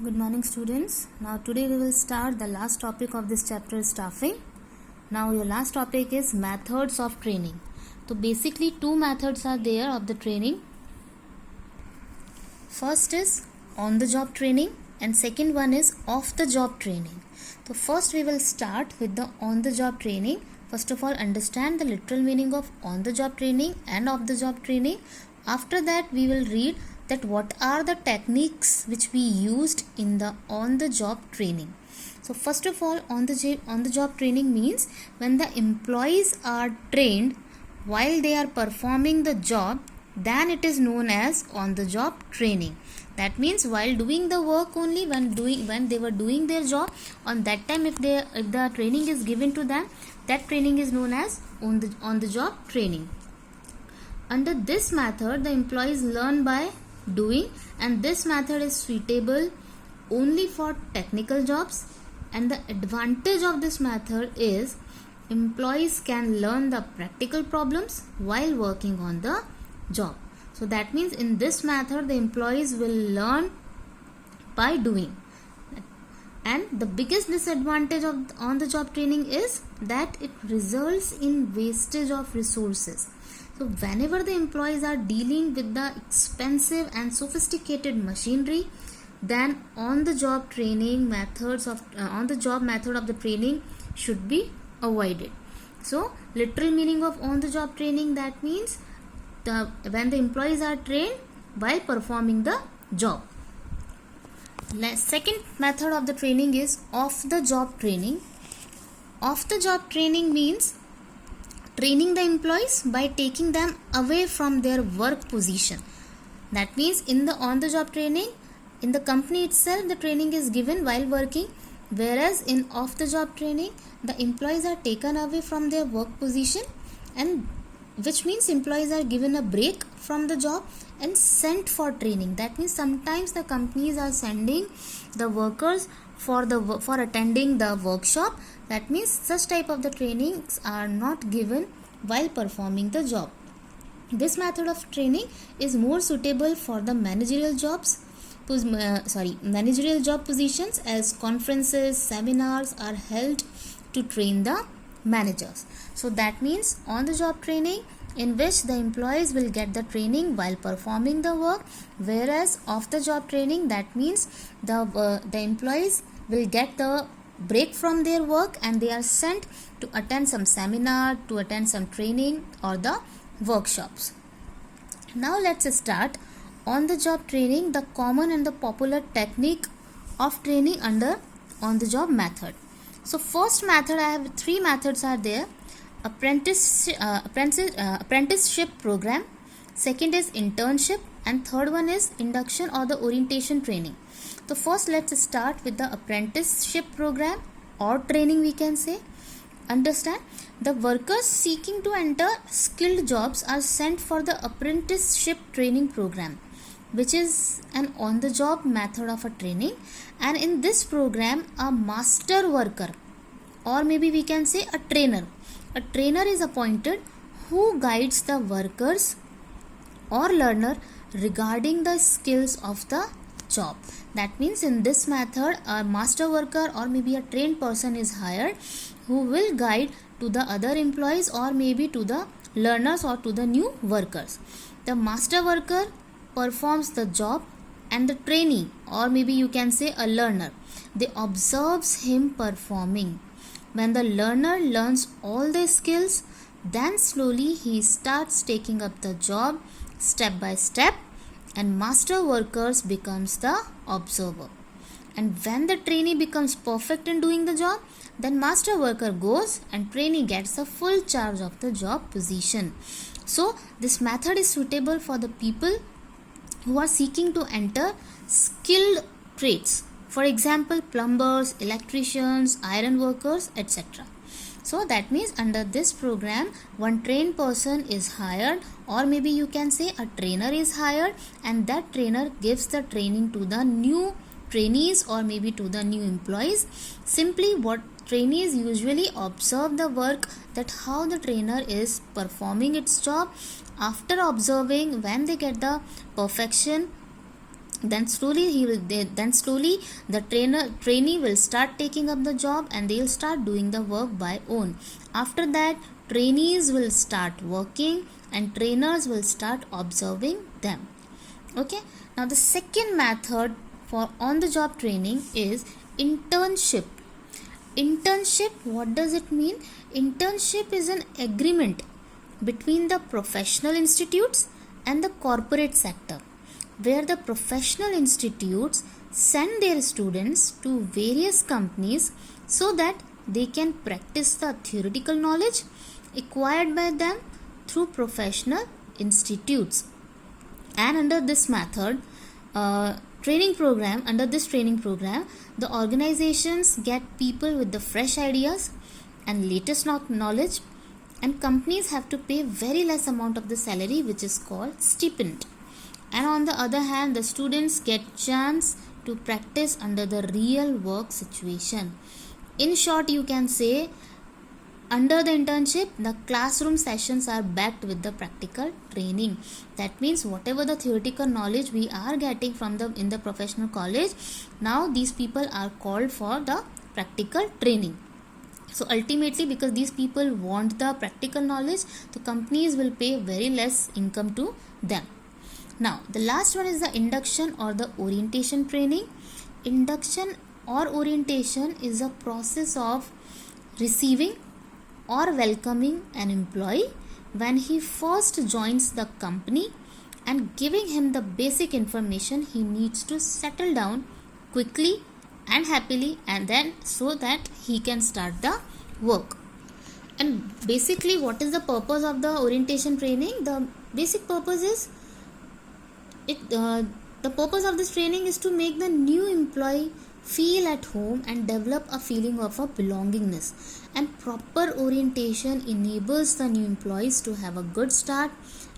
Good morning, students. Now today we will start the last topic of this chapter, staffing. Now your last topic is methods of training. So basically two methods are there of the training. First is on the job training and second one is off the job training. So first we will start with the on the job training. First of all, understand the literal meaning of on the job training and off the job training. After that we will read that what are the techniques which we used in the on the job training. So first of all, on the job training means when the employees are trained while they are performing the job, then it is known as on the job training. That means while doing the work only, when they were doing their job, on that time if the training is given to them, that training is known as on the job training. Under this method, the employees learn by doing, and this method is suitable only for technical jobs, and the advantage of this method is employees can learn the practical problems while working on the job. So that means in this method the employees will learn by doing. And the biggest disadvantage of on the job training is that it results in wastage of resources. So whenever the employees are dealing with the expensive and sophisticated machinery, then on the job method of the training should be avoided. So literal meaning of on the job training, that means when the employees are trained while performing the job. Second method of the training is off the job training. Off the job training means training the employees by taking them away from their work position. That means in the on the job training, in the company itself the training is given while working, whereas in off the job training the employees are taken away from their work position, and which means employees are given a break from the job and sent for training. That means sometimes the companies are sending the workers for attending the workshop. That means such type of the trainings are not given while performing the job. This method of training is more suitable for the managerial job positions, as conferences, seminars are held to train the managers. So that means on the job training, in which the employees will get the training while performing the work, whereas off the job training, that means the employees will get the break from their work and they are sent to attend some seminar, to attend some training or the workshops. Now let's start on the job training, the common and the popular technique of training under on the job method. So first method, I have three methods are there. Apprenticeship program, second is internship, and third one is induction or the orientation training. So first let's start with the apprenticeship program or training, we can say. Understand, the workers seeking to enter skilled jobs are sent for the apprenticeship training program, which is an on the job method of a training. And in this program, a master worker, or maybe we can say a trainer is appointed who guides the workers or learner regarding the skills of the job. That means in this method a master worker or maybe a trained person is hired who will guide to the other employees or maybe to the learners or to the new workers. The master worker performs the job and the trainee, or maybe you can say a learner, they observes him performing. When the learner learns all the skills, then slowly he starts taking up the job step by step, and master workers becomes the observer. And when the trainee becomes perfect in doing the job, then master worker goes and trainee gets a full charge of the job position. So this method is suitable for the people who are seeking to enter skilled trades. For example, plumbers, electricians, iron workers, etc. So that means under this program, one trained person is hired, or maybe you can say a trainer is hired, and that trainer gives the training to the new trainees or maybe to the new employees. Simply what trainees usually observe the work, that how the trainer is performing its job. After observing, when they get the perfection Then slowly the trainee will start taking up the job, and they'll start doing the work by own. After that, trainees will start working and trainers will start observing them. Okay, now the second method for on the job training is internship. Internship, what does it mean? Internship is an agreement between the professional institutes and the corporate sector, where the professional institutes send their students to various companies so that they can practice the theoretical knowledge acquired by them through professional institutes. And under this training program, the organizations get people with the fresh ideas and latest knowledge, and companies have to pay very less amount of the salary, which is called stipend. And on the other hand, the students get chance to practice under the real work situation. In short, you can say under the internship, the classroom sessions are backed with the practical training. That means whatever the theoretical knowledge we are getting from in the professional college, now these people are called for the practical training. So ultimately, because these people want the practical knowledge, the companies will pay very less income to them. Now, the last one is the induction or the orientation training. Induction or orientation is a process of receiving or welcoming an employee when he first joins the company and giving him the basic information he needs to settle down quickly and happily, and then so that he can start the work. And basically, what is the purpose of the orientation training? The basic purpose is the purpose of this training is to make the new employee feel at home and develop a feeling of a belongingness. And proper orientation enables the new employees to have a good start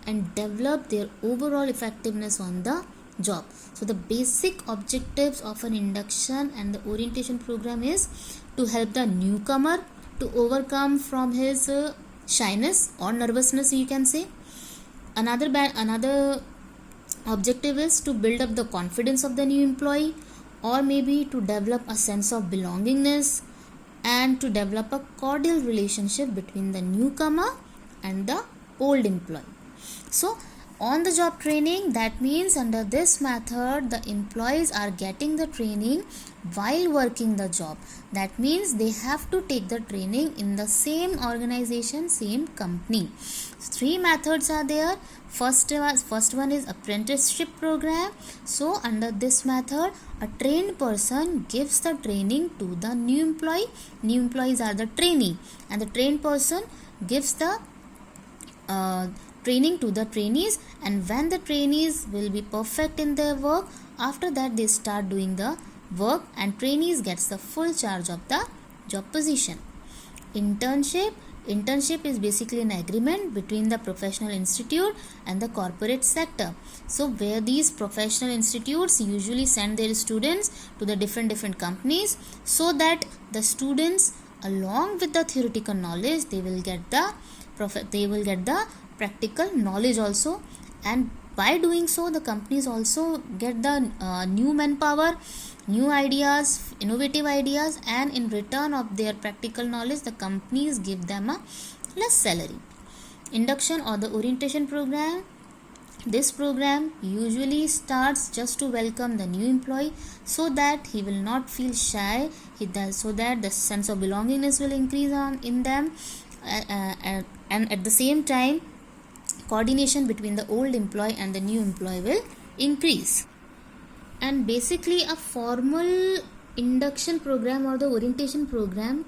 and develop their overall effectiveness on the job. So the basic objectives of an induction and the orientation program is to help the newcomer to overcome from his shyness or nervousness, you can say. Another objective is to build up the confidence of the new employee, or maybe to develop a sense of belongingness and to develop a cordial relationship between the newcomer and the old employee. So on the job training, that means under this method the employees are getting the training while working the job. That means they have to take the training in the same organization, same company. 3 methods are there. First one is apprenticeship program. So under this method, a trained person gives the training to the new employee. New employees are the trainee, and the trained person gives the training to the trainees. And when the trainees will be perfect in their work, after that they start doing the work, and trainees gets the full charge of the job position. Internship is basically an agreement between the professional institute and the corporate sector. So where these professional institutes usually send their students to the different companies, so that the students, along with the theoretical knowledge, they will get the practical knowledge also. And by doing so, the companies also get the new manpower, new ideas, innovative ideas, and in return of their practical knowledge, the companies give them a less salary. Induction or the orientation program. This program usually starts just to welcome the new employee, so that he will not feel shy, so that the sense of belongingness will increase in them, and at the same time, coordination between the old employee and the new employee will increase. And basically, a formal induction program or the orientation program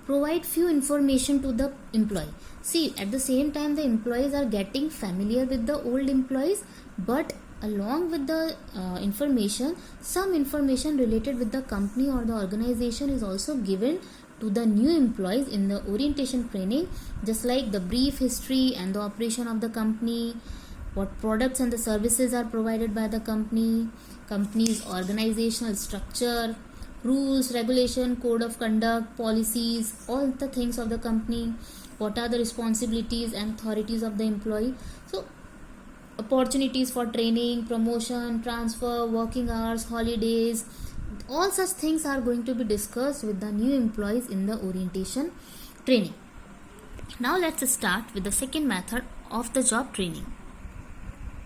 provide few information to the employee. See, at the same time, the employees are getting familiar with the old employees, but along with the information, some information related with the company or the organization is also given to the new employees in the orientation training, just like the brief history and the operation of the company, what products and the services are provided by the company's organizational structure, rules, regulation, code of conduct, policies, all the things of the company, what are the responsibilities and authorities of the employee. So opportunities for training, promotion, transfer, working hours, holidays. All such things are going to be discussed with the new employees in the orientation training. Now let's start with the second method of the job training.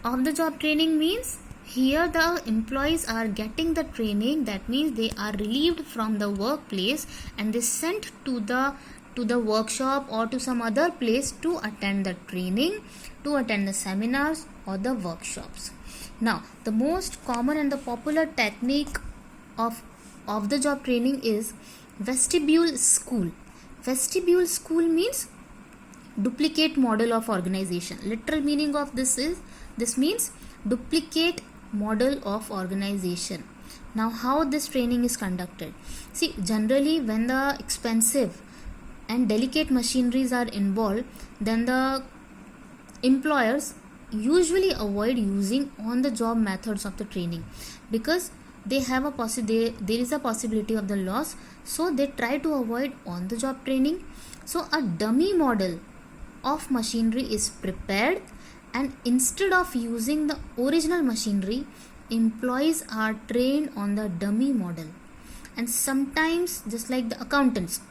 On the job training means here the employees are getting the training, that means they are relieved from the workplace and they sent to the workshop or to some other place to attend the training, to attend the seminars or the workshops. Now the most common and the popular technique of the job training is vestibule school. Vestibule school means duplicate model of organization. Literal meaning of this means duplicate model of organization. Now how this training is conducted? See, generally when the expensive and delicate machineries are involved, then the employers usually avoid using on the job methods of the training, because they have there is a possibility of the loss, so they try to avoid on the job training. So a dummy model of machinery is prepared, and instead of using the original machinery, employees are trained on the dummy model. And sometimes, just like the accountants,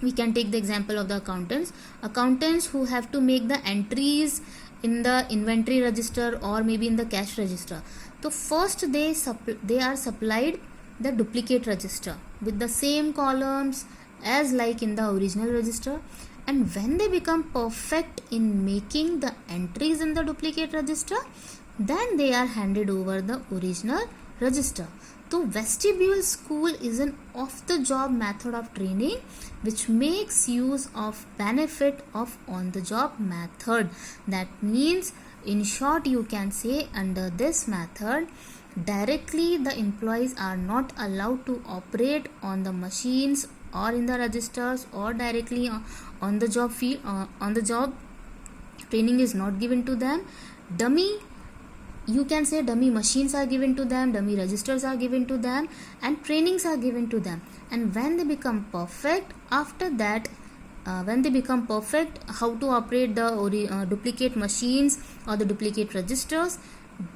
we can take the example of the accountants who have to make the entries in the inventory register or maybe in the cash register. So first they are supplied the duplicate register with the same columns as like in the original register, and when they become perfect in making the entries in the duplicate register, then they are handed over the original register. So vestibule school is an off-the-job method of training which makes use of benefit of on-the-job method. That means, in short, you can say under this method, directly the employees are not allowed to operate on the machines or in the registers or directly on the job field. On the job training is not given to them. You can say dummy machines are given to them, dummy registers are given to them, and trainings are given to them. And when they become perfect, after that, how to operate the duplicate machines or the duplicate registers,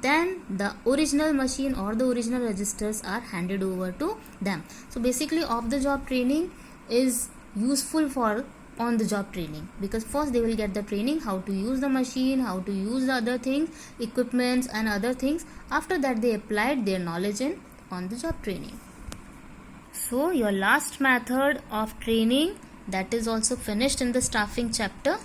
then the original machine or the original registers are handed over to them. So basically, off the job training is useful for on the job training, because first they will get the training how to use the machine, how to use the other things, equipments and other things. After that, they applied their knowledge in on the job training. So your last method of training, that is also finished in the staffing chapter.